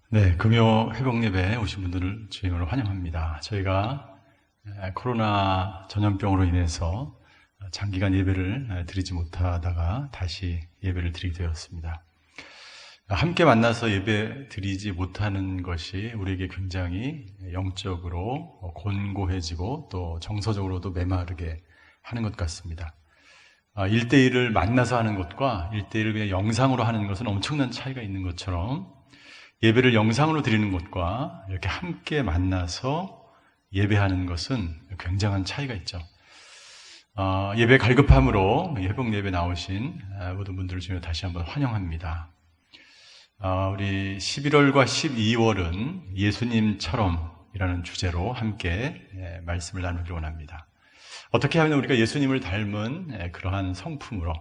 네, 금요 회복 예배에 오신 분들을 주임으로 환영합니다. 저희가 코로나 전염병으로 인해서 장기간 예배를 드리지 못하다가 다시 예배를 드리게 되었습니다. 함께 만나서 예배 드리지 못하는 것이 우리에게 굉장히 영적으로 곤고해지고 또 정서적으로도 메마르게 하는 것 같습니다. 1대1을 만나서 하는 것과 1대1을 그냥 영상으로 하는 것은 엄청난 차이가 있는 것처럼 예배를 영상으로 드리는 것과 이렇게 함께 만나서 예배하는 것은 굉장한 차이가 있죠. 예배 갈급함으로 회복 예배 나오신 모든 분들을 주여 다시 한번 환영합니다. 우리 11월과 12월은 예수님처럼이라는 주제로 함께 말씀을 나누기를 원합니다. 어떻게 하면 우리가 예수님을 닮은 그러한 성품으로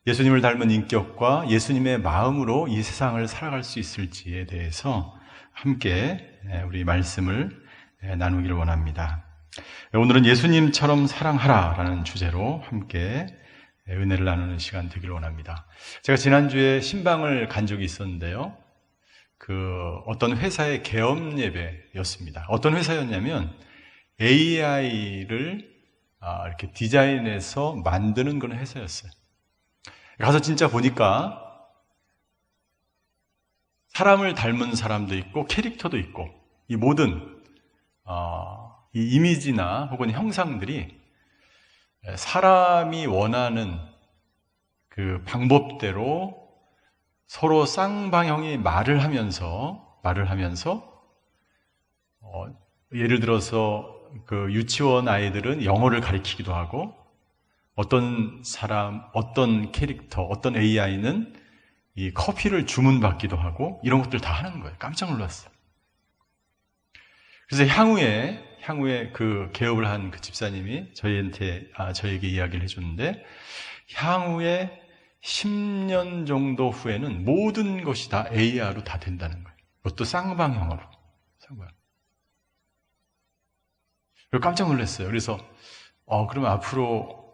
예수님을 닮은 인격과 예수님의 마음으로 이 세상을 살아갈 수 있을지에 대해서 함께 우리 말씀을 나누기를 원합니다. 오늘은 예수님처럼 사랑하라라는 주제로 함께 은혜를 나누는 시간 되기를 원합니다. 제가 지난주에 신방을 간 적이 있었는데요. 어떤 회사의 개업 예배였습니다. 어떤 회사였냐면 AI를 이렇게 디자인해서 만드는 그런 회사였어요. 가서 진짜 보니까 사람을 닮은 사람도 있고 캐릭터도 있고 이 모든 이 이미지나 혹은 형상들이 사람이 원하는 그 방법대로 서로 쌍방향이 말을 하면서 예를 들어서 그 유치원 아이들은 영어를 가르치기도 하고 어떤 사람, 어떤 캐릭터, 어떤 AI는 이 커피를 주문받기도 하고 이런 것들 다 하는 거예요. 깜짝 놀랐어요. 그래서 향후에 그 개업을 한 그 집사님이 저에게 이야기를 해줬는데 향후에 10년 정도 후에는 모든 것이 다 AI로 다 된다는 거예요. 그것도 쌍방향으로. 깜짝 놀랐어요. 그래서 그러면 앞으로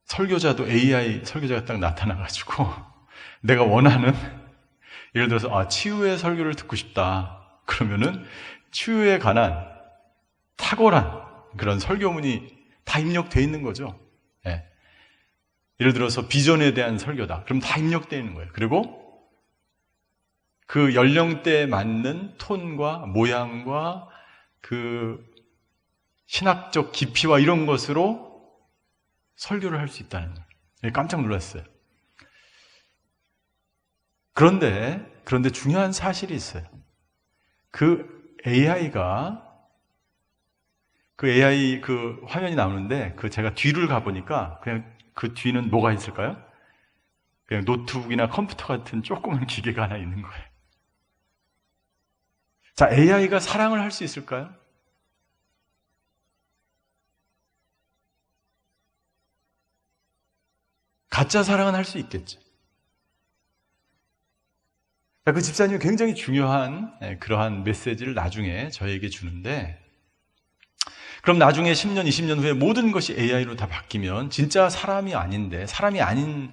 설교자도 AI 설교자가 딱 나타나가지고 내가 원하는 예를 들어서 치유의 설교를 듣고 싶다. 그러면은 치유에 관한 탁월한 그런 설교문이 다 입력되어 있는 거죠. 예. 예를 들어서 비전에 대한 설교다. 그럼 다 입력되어 있는 거예요. 그리고 그 연령대에 맞는 톤과 모양과 그 신학적 깊이와 이런 것으로 설교를 할 수 있다는 거예요. 깜짝 놀랐어요. 그런데 중요한 사실이 있어요. 그 AI 그 화면이 나오는데 제가 뒤를 가보니까 그냥 그 뒤는 뭐가 있을까요? 그냥 노트북이나 컴퓨터 같은 조그만 기계가 하나 있는 거예요. 자, AI가 사랑을 할 수 있을까요? 가짜 사랑은 할 수 있겠죠. 그 집사님이 굉장히 중요한 그러한 메시지를 나중에 저에게 주는데 그럼 나중에 10년, 20년 후에 모든 것이 AI로 다 바뀌면 진짜 사람이 아닌데 사람이 아닌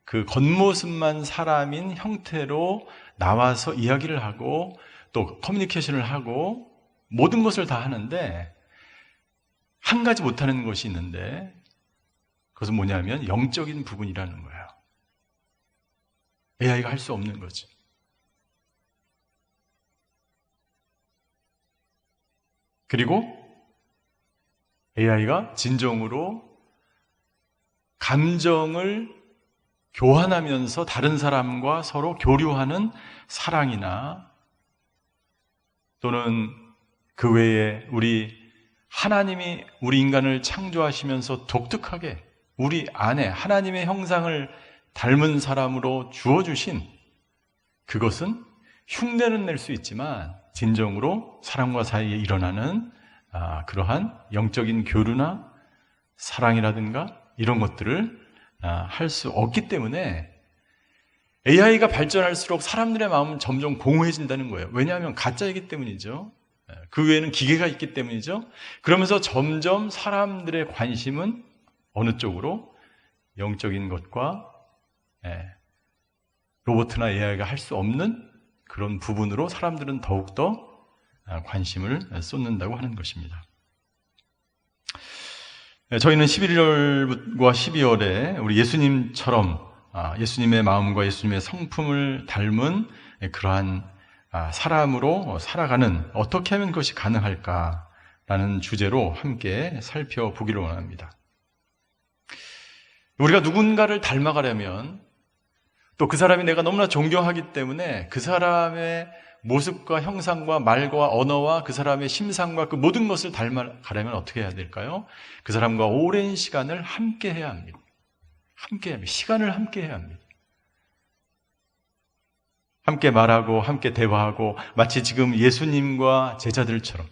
그 겉모습만 사람인 형태로 나와서 이야기를 하고 또 커뮤니케이션을 하고 모든 것을 다 하는데 한 가지 못하는 것이 있는데 그것은 뭐냐면 영적인 부분이라는 거예요. AI가 할 수 없는 거죠. 그리고 AI가 진정으로 감정을 교환하면서 다른 사람과 서로 교류하는 사랑이나 또는 그 외에 하나님이 우리 인간을 창조하시면서 독특하게 우리 안에 하나님의 형상을 닮은 사람으로 주어주신 그것은 흉내는 낼 수 있지만 진정으로 사람과 사이에 일어나는 그러한 영적인 교류나 사랑이라든가 이런 것들을 할 수 없기 때문에 AI가 발전할수록 사람들의 마음은 점점 공허해진다는 거예요. 왜냐하면 가짜이기 때문이죠. 그 외에는 기계가 있기 때문이죠. 그러면서 점점 사람들의 관심은 어느 쪽으로? 영적인 것과 로봇이나 AI가 할 수 없는 그런 부분으로 사람들은 더욱더 관심을 쏟는다고 하는 것입니다. 저희는 11월과 12월에 우리 예수님처럼 예수님의 마음과 예수님의 성품을 닮은 그러한 사람으로 살아가는, 어떻게 하면 그것이 가능할까라는 주제로 함께 살펴보기를 원합니다. 우리가 누군가를 닮아가려면 또 그 사람이 내가 너무나 존경하기 때문에 그 사람의 모습과 형상과 말과 언어와 그 사람의 심상과 그 모든 것을 닮아가려면 어떻게 해야 될까요? 그 사람과 오랜 시간을 함께 해야 합니다. 함께 합니다. 시간을 함께 해야 합니다. 함께 말하고 함께 대화하고 마치 지금 예수님과 제자들처럼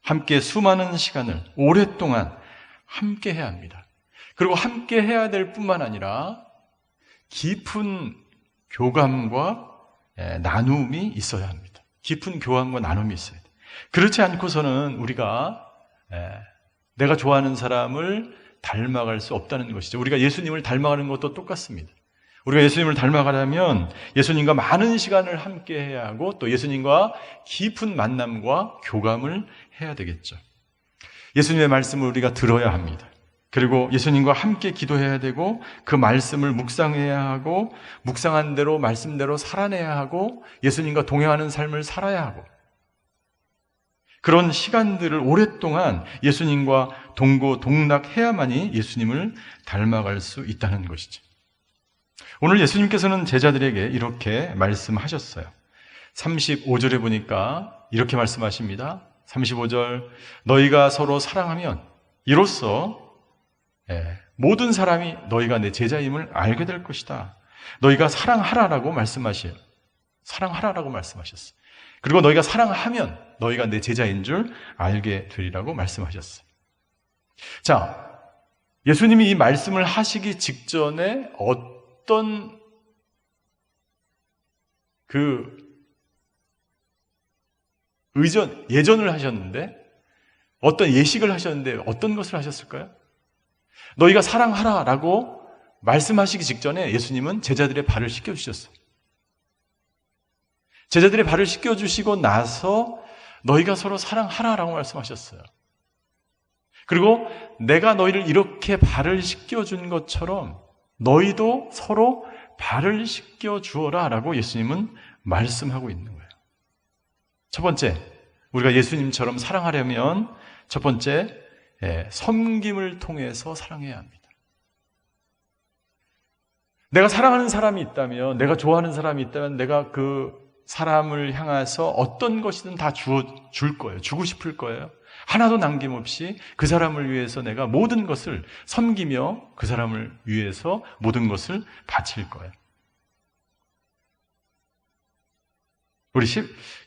함께 수많은 시간을 오랫동안 함께 해야 합니다. 그리고 함께 해야 될 뿐만 아니라 깊은 교감과 나눔이 있어야 합니다. 깊은 교감과 나눔이 있어야 돼요. 그렇지 않고서는 우리가 내가 좋아하는 사람을 닮아갈 수 없다는 것이죠. 우리가 예수님을 닮아가는 것도 똑같습니다. 우리가 예수님을 닮아가려면 예수님과 많은 시간을 함께 해야 하고 또 예수님과 깊은 만남과 교감을 해야 되겠죠. 예수님의 말씀을 우리가 들어야 합니다. 그리고 예수님과 함께 기도해야 되고 그 말씀을 묵상해야 하고 묵상한 대로 말씀대로 살아내야 하고 예수님과 동행하는 삶을 살아야 하고 그런 시간들을 오랫동안 예수님과 동고동락해야만이 예수님을 닮아갈 수 있다는 것이죠. 오늘 예수님께서는 제자들에게 이렇게 말씀하셨어요. 35절에 보니까 이렇게 말씀하십니다. 35절, 너희가 서로 사랑하면 이로써 모든 사람이 너희가 내 제자임을 알게 될 것이다. 너희가 사랑하라라고 말씀하셔요. 사랑하라라고 말씀하셨어요. 그리고 너희가 사랑하면 너희가 내 제자인 줄 알게 되리라고 말씀하셨어요. 자, 예수님이 이 말씀을 하시기 직전에 어떤 예전을 하셨는데, 어떤 예식을 하셨는데 어떤 것을 하셨을까요? 너희가 사랑하라라고 말씀하시기 직전에 예수님은 제자들의 발을 씻겨주셨어요. 제자들의 발을 씻겨주시고 나서 너희가 서로 사랑하라라고 말씀하셨어요. 그리고 내가 너희를 이렇게 발을 씻겨준 것처럼 너희도 서로 발을 씻겨주어라 라고 예수님은 말씀하고 있는 거예요. 첫 번째, 우리가 예수님처럼 사랑하려면 첫 번째, 섬김을 통해서 사랑해야 합니다. 내가 사랑하는 사람이 있다면, 내가 좋아하는 사람이 있다면 내가 그 사람을 향해서 어떤 것이든 다 줄 거예요. 주고 싶을 거예요. 하나도 남김없이 그 사람을 위해서 내가 모든 것을 섬기며 그 사람을 위해서 모든 것을 바칠 거예요. 우리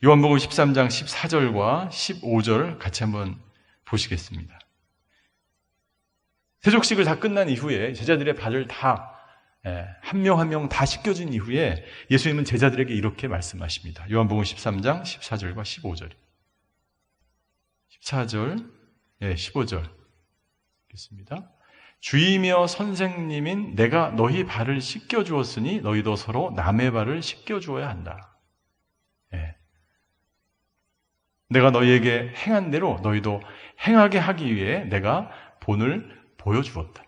요한복음 13장 14절과 15절 같이 한번 보시겠습니다. 세족식을 다 끝난 이후에 제자들의 발을 다 한 명 한 명 다 씻겨준 이후에 예수님은 제자들에게 이렇게 말씀하십니다. 요한복음 13장 14절과 15절. 14절, 15절 읽겠습니다. 주이며 선생님인 내가 너희 발을 씻겨주었으니 너희도 서로 남의 발을 씻겨주어야 한다. 내가 너희에게 행한 대로 너희도 행하게 하기 위해 내가 본을 보여주었다.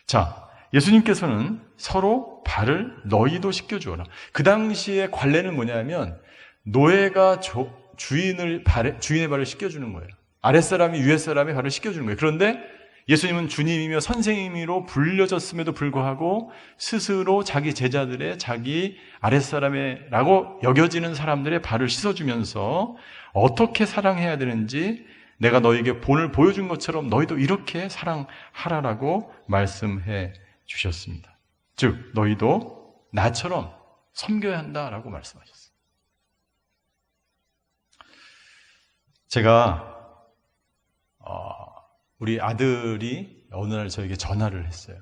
자, 예수님께서는 서로 발을 너희도 씻겨주어라. 그 당시의 관례는 뭐냐면 노예가 주인의 발을 씻겨주는 거예요. 아랫사람이 위에사람의 발을 씻겨주는 거예요. 그런데 예수님은 주님이며 선생님으로 불려졌음에도 불구하고 스스로 자기 제자들의 자기 아랫사람이라고 여겨지는 사람들의 발을 씻어주면서 어떻게 사랑해야 되는지 내가 너에게 본을 보여준 것처럼 너희도 이렇게 사랑하라라고 말씀해 주셨습니다. 즉 너희도 나처럼 섬겨야 한다라고 말씀하셨어요. 제가 우리 아들이 어느 날 저에게 전화를 했어요.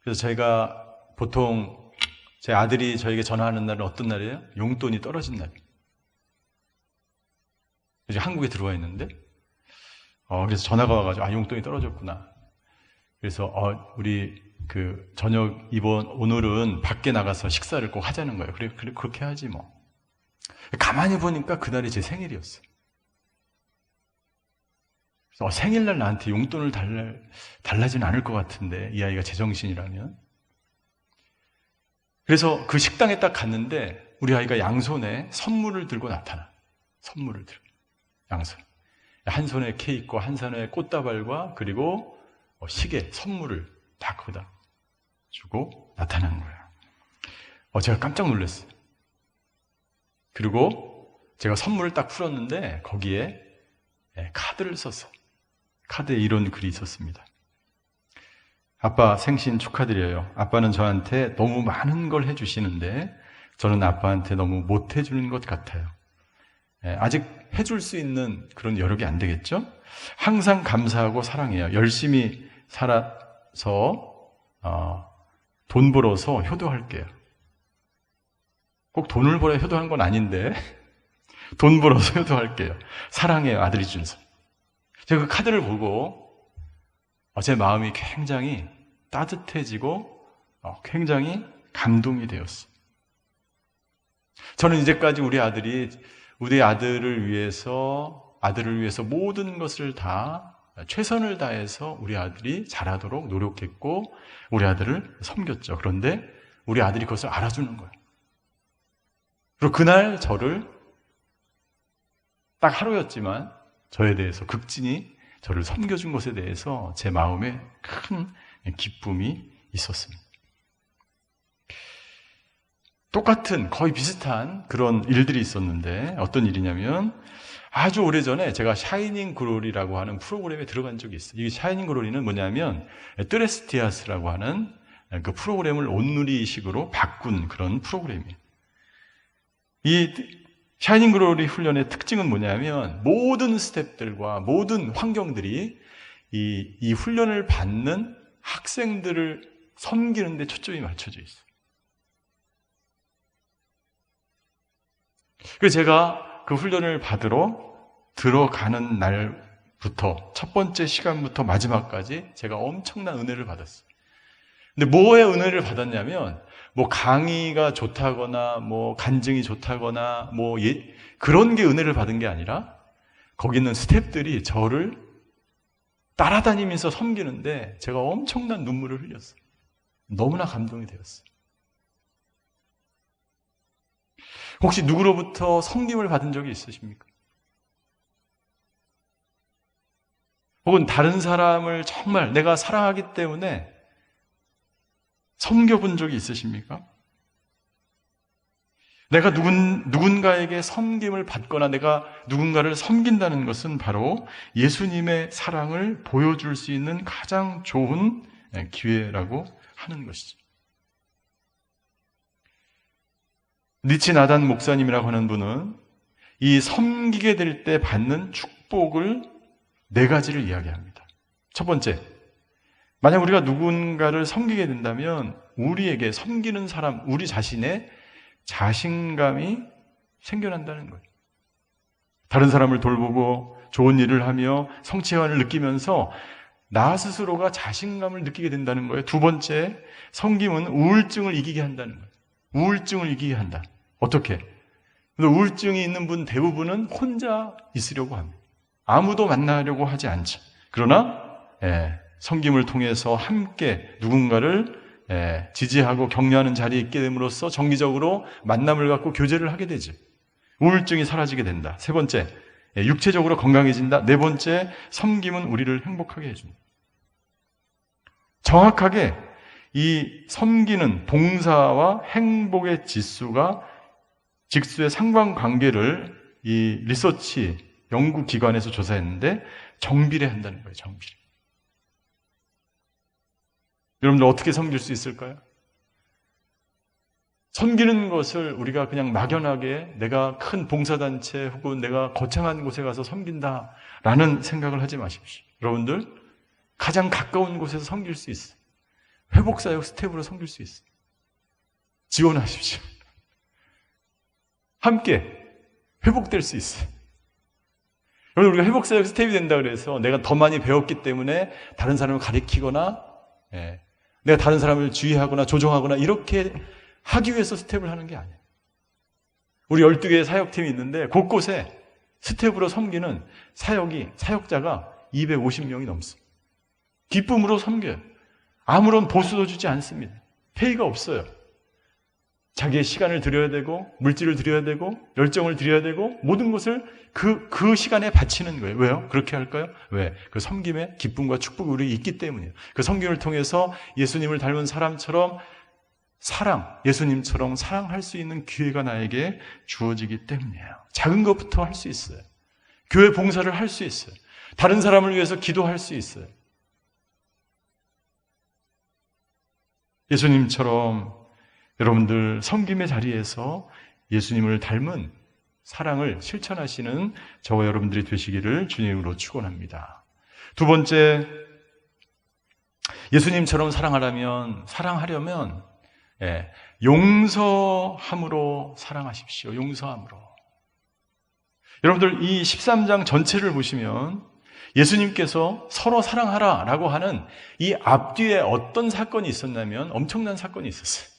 그래서 저희가 보통 제 아들이 저에게 전화하는 날은 어떤 날이에요? 용돈이 떨어진 날이에요. 이제 한국에 들어와 있는데 그래서 전화가 와가지고 용돈이 떨어졌구나. 그래서 우리 오늘은 밖에 나가서 식사를 꼭 하자는 거예요. 그래, 그렇게 하지 뭐. 가만히 보니까 그날이 제 생일이었어요. 그래서 생일날 나한테 용돈을 달라지는 않을 것 같은데, 이 아이가 제정신이라면. 그래서 그 식당에 딱 갔는데, 우리 아이가 양손에 선물을 들고 나타나. 선물을 들고. 양손. 한 손에 케이크와 한 손에 꽃다발과 그리고 시계, 선물을 다 거기다 주고 나타난 거예요. 제가 깜짝 놀랐어요. 그리고 제가 선물을 딱 풀었는데 거기에 카드를 썼어요. 카드에 이런 글이 있었습니다. 아빠 생신 축하드려요. 아빠는 저한테 너무 많은 걸 해주시는데 저는 아빠한테 너무 못 해주는 것 같아요. 아직 해줄 수 있는 그런 여력이 안 되겠죠? 항상 감사하고 사랑해요. 열심히 살아서 돈 벌어서 효도할게요. 꼭 돈을 벌어야 효도한 건 아닌데 돈 벌어서 효도할게요. 사랑해요. 아들이 준서. 제가 그 카드를 보고 제 마음이 굉장히 따뜻해지고 굉장히 감동이 되었어요. 저는 이제까지 우리 아들을 위해서 모든 것을 다 최선을 다해서 우리 아들이 잘하도록 노력했고 우리 아들을 섬겼죠. 그런데 우리 아들이 그것을 알아주는 거예요. 그리고 그날 저를 딱 하루였지만 저에 대해서 극진히 저를 섬겨준 것에 대해서 제 마음에 큰 기쁨이 있었습니다. 똑같은 거의 비슷한 그런 일들이 있었는데 어떤 일이냐면 아주 오래전에 제가 샤이닝 글로리라고 하는 프로그램에 들어간 적이 있어요. 이 샤이닝 글로리는 뭐냐면 뜨레스티아스라고 하는 그 프로그램을 온누리식으로 바꾼 그런 프로그램이에요. 이 샤이닝 글로리 훈련의 특징은 뭐냐면 모든 스태프들과 모든 환경들이 이 훈련을 받는 학생들을 섬기는 데 초점이 맞춰져 있어요. 그래서 제가 그 훈련을 받으러 들어가는 날부터 첫 번째 시간부터 마지막까지 제가 엄청난 은혜를 받았어요. 근데 뭐에 은혜를 받았냐면 뭐 강의가 좋다거나 뭐 간증이 좋다거나 뭐 그런 게 은혜를 받은 게 아니라 거기 있는 스태프들이 저를 따라다니면서 섬기는데 제가 엄청난 눈물을 흘렸어요. 너무나 감동이 되었어요. 혹시 누구로부터 섬김을 받은 적이 있으십니까? 혹은 다른 사람을 정말 내가 사랑하기 때문에 섬겨본 적이 있으십니까? 내가 누군가에게 섬김을 받거나 내가 누군가를 섬긴다는 것은 바로 예수님의 사랑을 보여줄 수 있는 가장 좋은 기회라고 하는 것이죠. 니치 나단 목사님이라고 하는 분은 이 섬기게 될 때 받는 축복을 4가지를 이야기합니다. 첫 번째, 만약 우리가 누군가를 섬기게 된다면 우리에게 섬기는 사람, 우리 자신의 자신감이 생겨난다는 거예요. 다른 사람을 돌보고 좋은 일을 하며 성취감을 느끼면서 나 스스로가 자신감을 느끼게 된다는 거예요. 두 번째, 섬김은 우울증을 이기게 한다는 거예요. 우울증을 이기게 한다. 어떻게? 우울증이 있는 분 대부분은 혼자 있으려고 합니다. 아무도 만나려고 하지 않죠. 그러나 섬김을 통해서 함께 누군가를 지지하고 격려하는 자리에 있게 됨으로써 정기적으로 만남을 갖고 교제를 하게 되죠. 우울증이 사라지게 된다. 세 번째, 육체적으로 건강해진다. 네 번째, 섬김은 우리를 행복하게 해준다. 정확하게 이 섬기는 봉사와 행복의 직수의 상관관계를 이 리서치 연구기관에서 조사했는데 정비례한다는 거예요. 정비례. 여러분들 어떻게 섬길 수 있을까요? 섬기는 것을 우리가 그냥 막연하게 내가 큰 봉사단체 혹은 내가 거창한 곳에 가서 섬긴다라는 생각을 하지 마십시오. 여러분들 가장 가까운 곳에서 섬길 수 있어요. 회복사역 스텝으로 섬길 수 있어요. 지원하십시오. 함께 회복될 수 있어요. 여러분 우리가 회복사역 스텝이 된다 그래서 내가 더 많이 배웠기 때문에 다른 사람을 가리키거나 내가 다른 사람을 주의하거나 조종하거나 이렇게 하기 위해서 스텝을 하는 게 아니에요. 우리 12개의 사역팀이 있는데 곳곳에 스텝으로 섬기는 사역자가 250명이 넘습니다. 기쁨으로 섬겨요. 아무런 보수도 주지 않습니다. 페이가 없어요. 자기의 시간을 들여야 되고 물질을 들여야 되고 열정을 들여야 되고 모든 것을 그 시간에 바치는 거예요. 왜요? 그렇게 할까요? 왜? 그 섬김의 기쁨과 축복이 우리에 있기 때문이에요. 그 섬김을 통해서 예수님을 닮은 사람처럼 예수님처럼 사랑할 수 있는 기회가 나에게 주어지기 때문이에요. 작은 것부터 할 수 있어요. 교회 봉사를 할 수 있어요. 다른 사람을 위해서 기도할 수 있어요. 예수님처럼 여러분들 섬김의 자리에서 예수님을 닮은 사랑을 실천하시는 저와 여러분들이 되시기를 주님으로 축원합니다. 두 번째, 예수님처럼 사랑하려면 용서함으로 사랑하십시오. 용서함으로. 여러분들 이 13장 전체를 보시면 예수님께서 서로 사랑하라라고 하는 이 앞뒤에 어떤 사건이 있었냐면 엄청난 사건이 있었어요.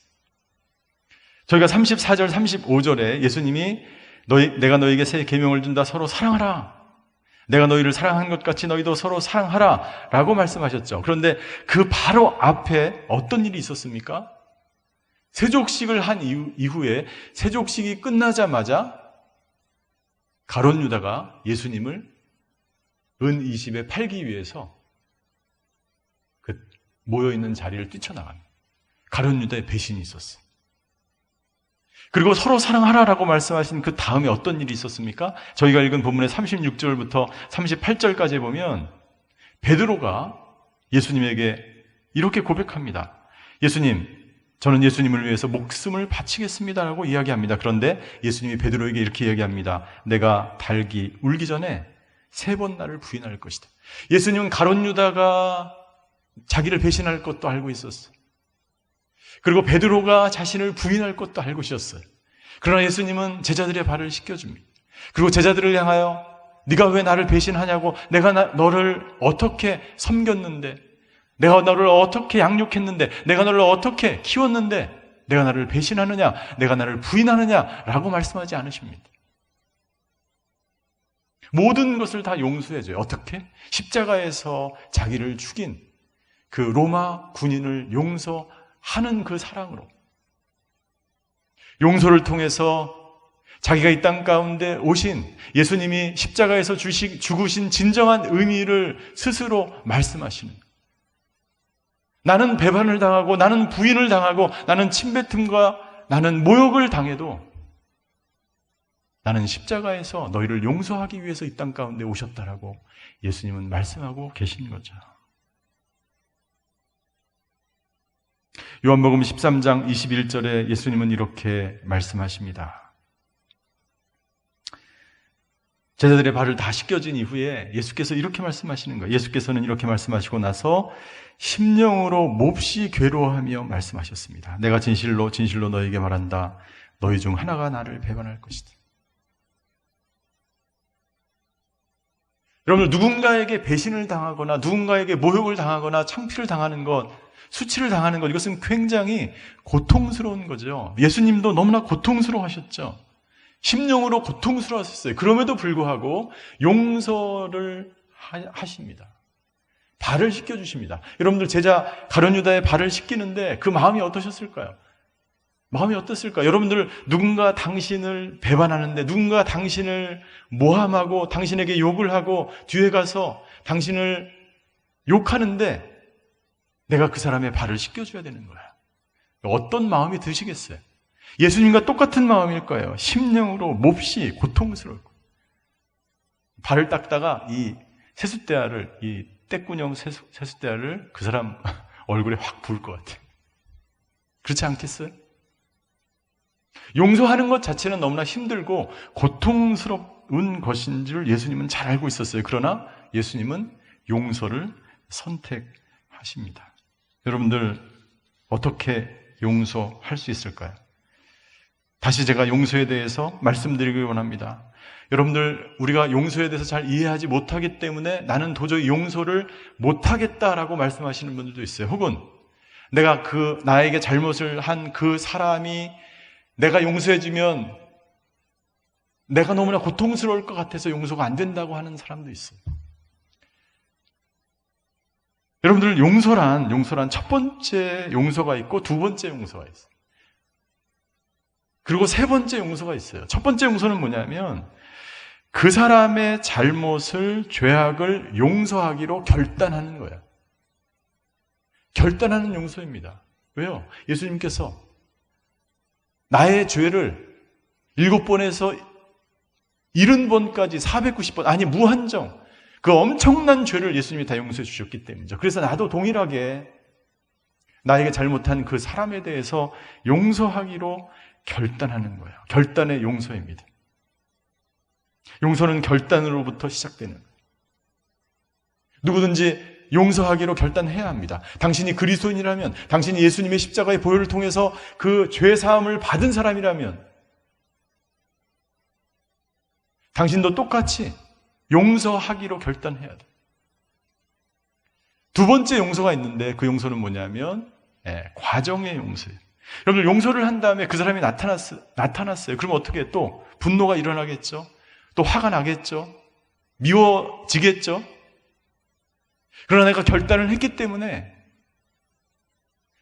저희가 34절, 35절에 예수님이 내가 너에게 새 계명을 준다. 서로 사랑하라. 내가 너희를 사랑한 것 같이 너희도 서로 사랑하라 라고 말씀하셨죠. 그런데 그 바로 앞에 어떤 일이 있었습니까? 세족식을 한 이후에 세족식이 끝나자마자 가룟 유다가 예수님을 은 20에 팔기 위해서 그 모여있는 자리를 뛰쳐나갑니다. 가룟 유다의 배신이 있었어요. 그리고 서로 사랑하라라고 말씀하신 그 다음에 어떤 일이 있었습니까? 저희가 읽은 본문의 36절부터 38절까지 보면 베드로가 예수님에게 이렇게 고백합니다. 예수님, 저는 예수님을 위해서 목숨을 바치겠습니다라고 이야기합니다. 그런데 예수님이 베드로에게 이렇게 이야기합니다. 내가 달기 울기 전에 3번 나를 부인할 것이다. 예수님은 가룟 유다가 자기를 배신할 것도 알고 있었어요. 그리고 베드로가 자신을 부인할 것도 알고 있었어요. 그러나 예수님은 제자들의 발을 씻겨줍니다. 그리고 제자들을 향하여 네가 왜 나를 배신하냐고, 내가 너를 어떻게 섬겼는데, 내가 너를 어떻게 양육했는데, 내가 너를 어떻게 키웠는데 내가 나를 배신하느냐, 내가 나를 부인하느냐라고 말씀하지 않으십니다. 모든 것을 다 용서해줘요. 어떻게? 십자가에서 자기를 죽인 그 로마 군인을 용서하는 그 사랑으로. 용서를 통해서 자기가 이 땅 가운데 오신 예수님이 십자가에서 죽으신 진정한 의미를 스스로 말씀하시는, 나는 배반을 당하고 나는 부인을 당하고 나는 침뱉음과 나는 모욕을 당해도 나는 십자가에서 너희를 용서하기 위해서 이 땅 가운데 오셨다라고 예수님은 말씀하고 계신 거죠. 요한복음 13장 21절에 예수님은 이렇게 말씀하십니다. 제자들의 발을 다 씻겨진 이후에 예수께서 이렇게 말씀하시는 거예요. 예수께서는 이렇게 말씀하시고 나서 심령으로 몹시 괴로워하며 말씀하셨습니다. 내가 진실로 진실로 너희에게 말한다. 너희 중 하나가 나를 배반할 것이다. 여러분, 누군가에게 배신을 당하거나 누군가에게 모욕을 당하거나 창피를 당하는 것, 수치를 당하는 것, 이것은 굉장히 고통스러운 거죠. 예수님도 너무나 고통스러워하셨죠. 심령으로 고통스러웠어요. 그럼에도 불구하고 용서를 하십니다. 발을 씻겨주십니다. 여러분들 제자 가룟 유다의 발을 씻기는데 그 마음이 어떠셨을까요? 마음이 어땠을까요? 여러분들 누군가 당신을 배반하는데, 누군가 당신을 모함하고 당신에게 욕을 하고 뒤에 가서 당신을 욕하는데 내가 그 사람의 발을 씻겨줘야 되는 거야. 어떤 마음이 드시겠어요? 예수님과 똑같은 마음일 거예요. 심령으로 몹시 고통스러울 거예요. 발을 닦다가 이 세숫대야를, 이 떼꾸녕 세숫대야를 그 사람 얼굴에 확 부을 것 같아요. 그렇지 않겠어요? 용서하는 것 자체는 너무나 힘들고 고통스러운 것인 줄 예수님은 잘 알고 있었어요. 그러나 예수님은 용서를 선택하십니다. 여러분들 어떻게 용서할 수 있을까요? 다시 제가 용서에 대해서 말씀드리기 원합니다. 여러분들, 우리가 용서에 대해서 잘 이해하지 못하기 때문에 나는 도저히 용서를 못하겠다라고 말씀하시는 분들도 있어요. 혹은 내가 나에게 잘못을 한 그 사람이 내가 용서해주면 내가 너무나 고통스러울 것 같아서 용서가 안 된다고 하는 사람도 있어요. 여러분들, 용서란 첫 번째 용서가 있고 두 번째 용서가 있어요. 그리고 세 번째 용서가 있어요. 첫 번째 용서는 뭐냐면 그 사람의 잘못을, 죄악을 용서하기로 결단하는 거예요. 결단하는 용서입니다. 왜요? 예수님께서 나의 죄를 7번에서 70번까지 490번, 아니 무한정, 그 엄청난 죄를 예수님이 다 용서해 주셨기 때문이죠. 그래서 나도 동일하게 나에게 잘못한 그 사람에 대해서 용서하기로 결단하는 거예요. 결단의 용서입니다. 용서는 결단으로부터 시작되는 거예요. 누구든지 용서하기로 결단해야 합니다. 당신이 그리스도인이라면, 당신이 예수님의 십자가의 보혈을 통해서 그 죄 사함을 받은 사람이라면 당신도 똑같이 용서하기로 결단해야 돼요. 두 번째 용서가 있는데 그 용서는 뭐냐면 과정의 용서예요. 여러분, 용서를 한 다음에 그 사람이 나타났어요. 그러면 어떻게 해요? 또 분노가 일어나겠죠? 또 화가 나겠죠? 미워지겠죠? 그러나 내가 결단을 했기 때문에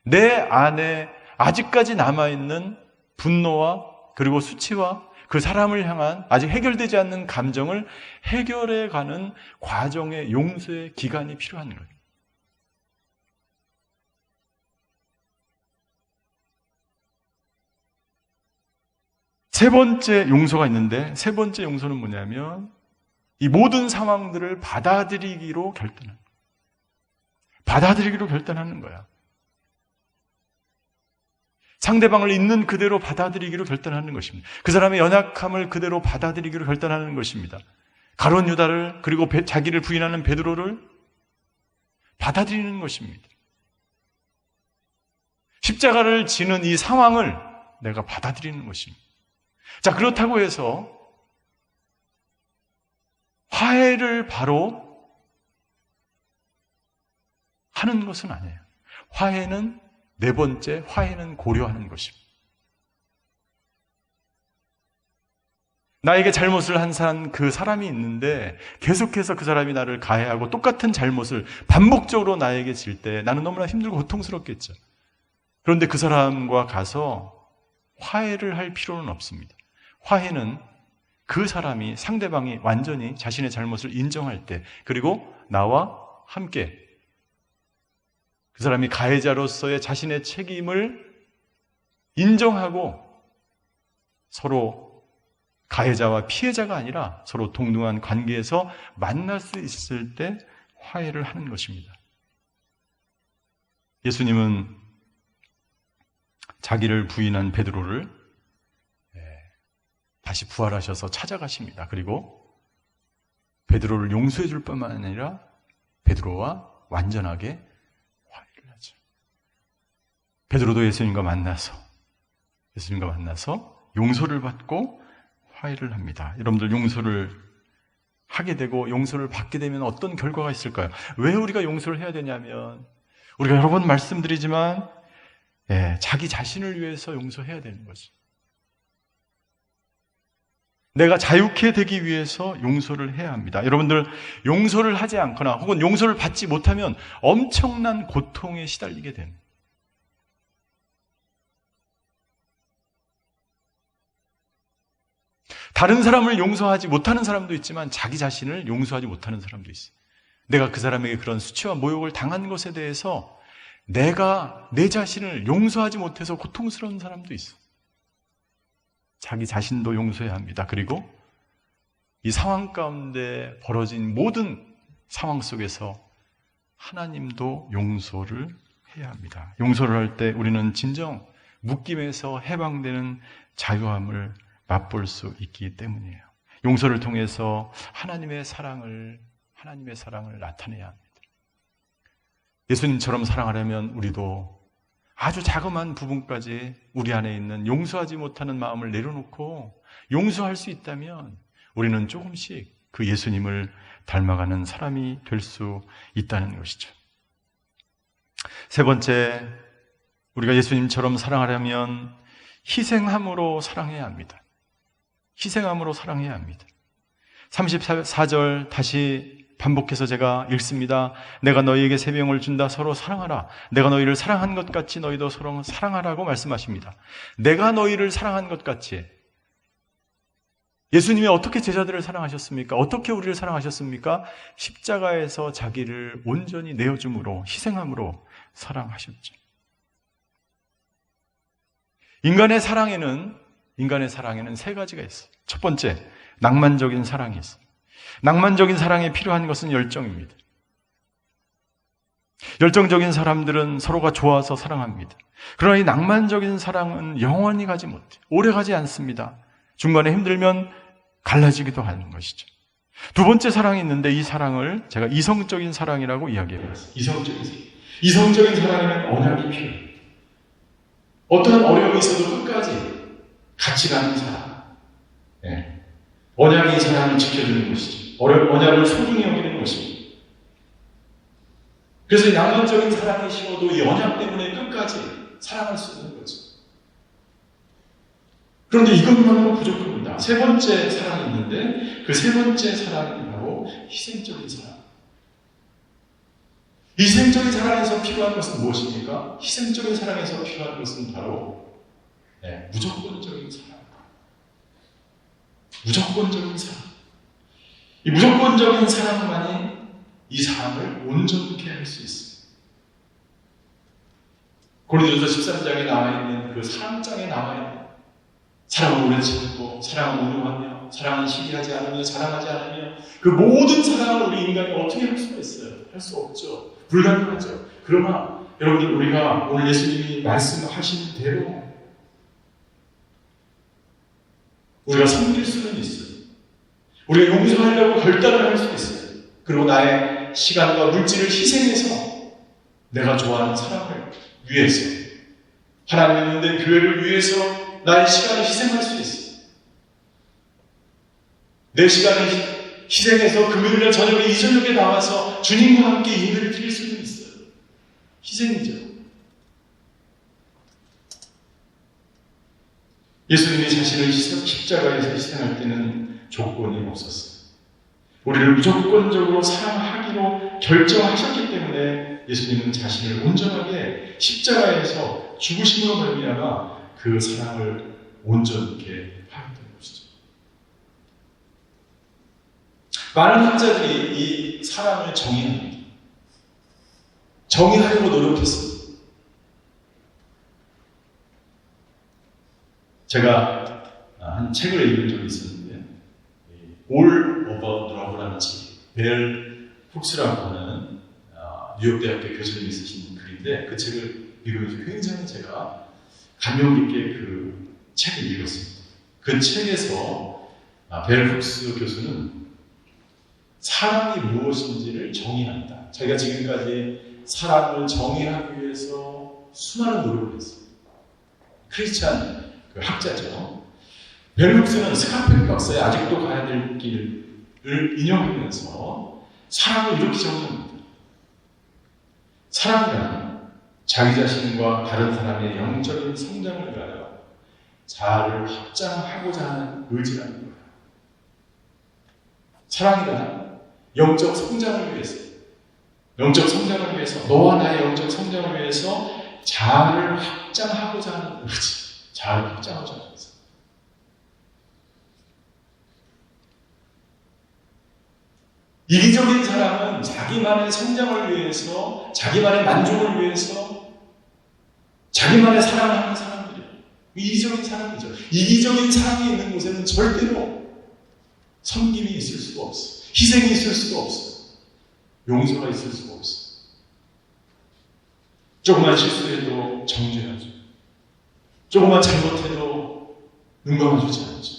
내 안에 아직까지 남아있는 분노와 그리고 수치와 그 사람을 향한 아직 해결되지 않는 감정을 해결해가는 과정의 용서의 기간이 필요한 거예요. 세 번째 용서가 있는데, 세 번째 용서는 뭐냐면 이 모든 상황들을 받아들이기로 결단하는 거예요. 받아들이기로 결단하는 거야. 상대방을 있는 그대로 받아들이기로 결단하는 것입니다. 그 사람의 연약함을 그대로 받아들이기로 결단하는 것입니다. 가룟 유다를, 그리고 자기를 부인하는 베드로를 받아들이는 것입니다. 십자가를 지는 이 상황을 내가 받아들이는 것입니다. 자, 그렇다고 해서 화해를 바로 하는 것은 아니에요. 화해는 네 번째, 화해는 고려하는 것입니다. 나에게 잘못을 한 그 사람이 있는데 계속해서 그 사람이 나를 가해하고 똑같은 잘못을 반복적으로 나에게 질 때 나는 너무나 힘들고 고통스럽겠죠. 그런데 그 사람과 가서 화해를 할 필요는 없습니다. 화해는 그 사람이, 상대방이 완전히 자신의 잘못을 인정할 때, 그리고 나와 함께 그 사람이 가해자로서의 자신의 책임을 인정하고 서로 가해자와 피해자가 아니라 서로 동등한 관계에서 만날 수 있을 때 화해를 하는 것입니다. 예수님은 자기를 부인한 베드로를 다시 부활하셔서 찾아가십니다. 그리고 베드로를 용서해 줄 뿐만 아니라 베드로와 완전하게 화해를 하죠. 베드로도 예수님과 만나서 용서를 받고 화해를 합니다. 여러분들, 용서를 하게 되고 용서를 받게 되면 어떤 결과가 있을까요? 왜 우리가 용서를 해야 되냐면, 우리가 여러 번 말씀드리지만 자기 자신을 위해서 용서해야 되는 거죠. 내가 자유케 되기 위해서 용서를 해야 합니다. 여러분들, 용서를 하지 않거나 혹은 용서를 받지 못하면 엄청난 고통에 시달리게 됩니다. 다른 사람을 용서하지 못하는 사람도 있지만 자기 자신을 용서하지 못하는 사람도 있어요. 내가 그 사람에게 그런 수치와 모욕을 당한 것에 대해서 내가 내 자신을 용서하지 못해서 고통스러운 사람도 있어요. 자기 자신도 용서해야 합니다. 그리고 이 상황 가운데 벌어진 모든 상황 속에서 하나님도 용서를 해야 합니다. 용서를 할 때 우리는 진정 묶임에서 해방되는 자유함을 맛볼 수 있기 때문이에요. 용서를 통해서 하나님의 사랑을 나타내야 합니다. 예수님처럼 사랑하려면 우리도 아주 자그마한 부분까지 우리 안에 있는 용서하지 못하는 마음을 내려놓고 용서할 수 있다면 우리는 조금씩 그 예수님을 닮아가는 사람이 될 수 있다는 것이죠. 세 번째, 우리가 예수님처럼 사랑하려면 희생함으로 사랑해야 합니다. 희생함으로 사랑해야 합니다. 34절 다시 반복해서 제가 읽습니다. 내가 너희에게 새 명을 준다. 서로 사랑하라. 내가 너희를 사랑한 것 같이 너희도 서로 사랑하라고 말씀하십니다. 내가 너희를 사랑한 것 같이. 예수님이 어떻게 제자들을 사랑하셨습니까? 어떻게 우리를 사랑하셨습니까? 십자가에서 자기를 온전히 내어줌으로, 희생함으로 사랑하셨죠. 인간의 사랑에는 세 가지가 있어요. 첫 번째, 낭만적인 사랑이 있어요. 낭만적인 사랑에 필요한 것은 열정입니다. 열정적인 사람들은 서로가 좋아서 사랑합니다. 그러나 이 낭만적인 사랑은 영원히 가지 못해요. 오래 가지 않습니다. 중간에 힘들면 갈라지기도 하는 것이죠. 두 번째 사랑이 있는데 이 사랑을 제가 이성적인 사랑이라고 이야기해봤어요. 이성적인 사랑에는 언약이 필요해요. 어떠한 어려움이 있어도 끝까지 같이 가는 사랑. 네. 언약이 이 사람을 지켜주는 것이죠. 언약을 소중히 여기는 것입니다. 그래서 낭만적인 사랑이 심어도 이 언약 때문에 끝까지 사랑할 수 있는 거죠. 그런데 이것만으로 부족합니다. 세 번째 사랑이 있는데 그 세 번째 사랑이 바로 희생적인 사랑. 희생적인 사랑에서 필요한 것은 무엇입니까? 희생적인 사랑에서 필요한 것은 바로 무조건적인 사랑. 무조건적인 사랑. 이 무조건적인 사랑만이 이 사랑을 온전케 할 수 있습니다. 고린도전서 13장에 나와 있는 그 사랑장에 나와 있는 사랑은 오래 참고, 사랑은 온유하며, 사랑은 시기하지 않으며, 자랑하지 않으며, 그 모든 사랑을 우리 인간이 어떻게 할 수가 있어요? 할 수 없죠. 불가능하죠. 그러나 여러분들 우리가 오늘 예수님이 말씀하신 대로 우리가 섬길 수는 있어요. 우리가 용서하려고 결단을 할 수 있어요. 그리고 나의 시간과 물질을 희생해서 내가 좋아하는 사람을 위해서, 하나님의 있는 교회를 위해서 나의 시간을 희생할 수 있어요. 내 시간을 희생해서 금요일날 저녁에 이 저녁에 나와서 주님과 함께 예배를 드릴 수는 있어요. 희생이죠. 예수님이 자신을 십자가에서 희생할 때는 조건이 없었어요. 우리를 무조건적으로 사랑하기로 결정하셨기 때문에 예수님은 자신을 온전하게 십자가에서 죽으심으로 말미암아 그 사랑을 온전하게 하였던 것이죠. 많은 학자들이 이 사랑을 정의합니다. 정의하려고 노력했습니다. 제가 한 책을 읽은 적이 있었는데 All About Love라는 책, 벨 훅스라고 하는 뉴욕대학교 교수님이 쓰신 글인데 그 책을 읽으면서 굉장히 제가 감명 깊게 그 책을 읽었습니다. 그 책에서 벨 훅스 교수는 사랑이 무엇인지를 정의한다. 자기가 지금까지 사랑을 정의하기 위해서 수많은 노력을 했습니다. 크리스찬 학자죠. 벨 훅스는 스카펠 박사의 아직도 가야 될 길을 인용하면서 사랑을 이렇게 정의합니다. 사랑이란 자기 자신과 다른 사람의 영적인 성장을 위하여 자아를 확장하고자 하는 의지라는 거예요. 사랑이란 영적 성장을 위해서, 너와 나의 영적 성장을 위해서 자아를 확장하고자 하는 의지. 자아를 확장하고자 하는 의지. 이기적인 사람은 자기만의 성장을 위해서, 자기만의 만족을 위해서, 자기만의 사랑을 하는 사람들이에요. 이기적인 사람이죠. 이기적인 사랑이 있는 곳에는 절대로 섬김이 있을 수가 없어요. 희생이 있을 수가 없어요. 용서가 있을 수가 없어요. 조금만 실수해도 정죄하죠. 조금만 잘못해도 눈 감아주지 않죠.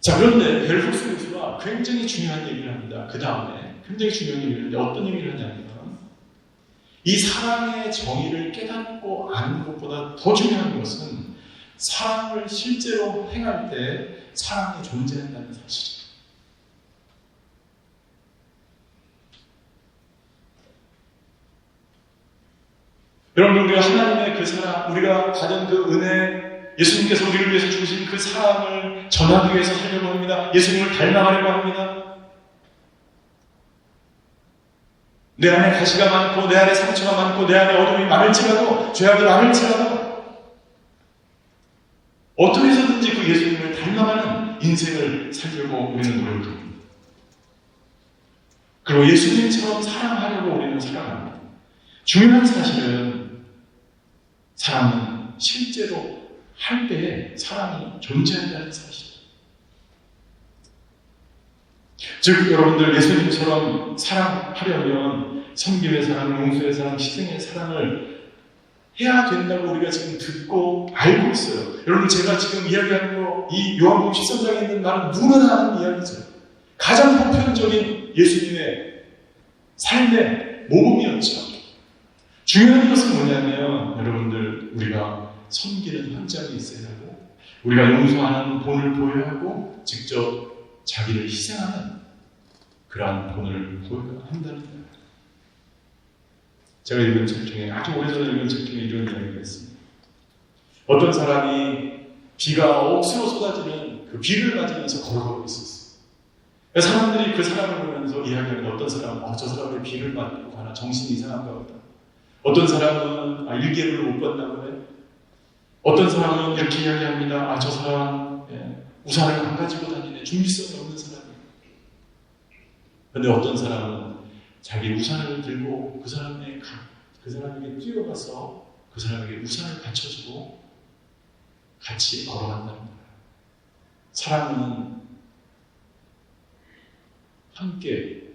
자, 그런데 벨 훅스 교수가 굉장히 중요한 얘기를 합니다. 그 다음에 굉장히 중요한 얘기를 하는데 어떤 얘기를 하냐면 이 사랑의 정의를 깨닫고 아는 것보다 더 중요한 것은 사랑을 실제로 행할 때 사랑이 존재한다는 사실이에요. 여러분, 우리가 하나님의 그 사랑, 우리가 받은 그 은혜, 예수님께서 우리를 위해서 주신 그 사랑을 전하기 위해서 살려고 합니다. 예수님을 닮아가려고 합니다. 내 안에 가시가 많고 내 안에 상처가 많고 내 안에 어둠이 많을지라도, 죄악이 많을지라도 어떻게 해서든지 그 예수님을 닮아가는 인생을 살려고 우리는 노력합니다. 그리고 예수님처럼 사랑하려고 우리는 살아갑니다. 중요한 사실은 사랑은 실제로 할 때에 사랑이 존재한다는 사실. 즉 여러분들 예수님처럼 사랑하려면 섬김의 사랑, 용서의 사랑, 희생의 사랑을 해야 된다고 우리가 지금 듣고 알고 있어요. 여러분, 제가 지금 이야기하는 거, 이 요한복음 13장에 있는 말은 누구나 하는 이야기죠. 가장 보편적인 예수님의 삶의 모범이었죠. 중요한 것은 뭐냐면 여러분들, 우리가 섬기는 현장이 있어야 하고, 우리가 용서하는 본을 보여야 하고, 직접 자기를 희생하는 그러한 본을 보여야 한다는 거예요. 제가 읽은 책 중에, 아주 오래전에 읽은 책 중에 이런 이야기가 있습니다. 어떤 사람이 비가 억수로 쏟아지는 그 비를 맞으면서 걸어가고 있었어요. 사람들이 그 사람을 보면서 이야기하는데, 어떤 사람은 저 사람이 비를 맞고 가나 정신이 이상한가 보다. 어떤 사람은 일기예보를 못 봤나 보네. 어떤 사람은 이렇게 이야기합니다. 저 사람 우산을 안 가지고 다니네. 준비성이 없는 사람이에요. 그런데 어떤 사람은 자기 우산을 들고 그 사람에게 뛰어가서 그 사람에게 우산을 받쳐주고 같이 걸어간다는 거예요. 사랑은 함께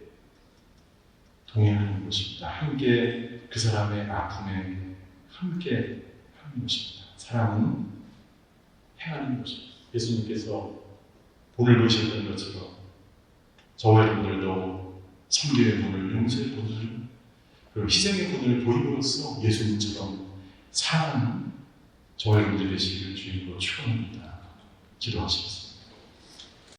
동행하는 것입니다. 함께 그 사람의 아픔에 함께 하는 것입니다. 사랑은 행하는 것입니다. 예수님께서 본을 보이셨던 것처럼 저와 여러분들도 섬김의 본을, 용서의 본을, 그리고 희생의 본을 보임으로써 예수님처럼 사랑하는 저와 여러분들 되시기를 주님으로 축원합니다. 기도하시겠습니다.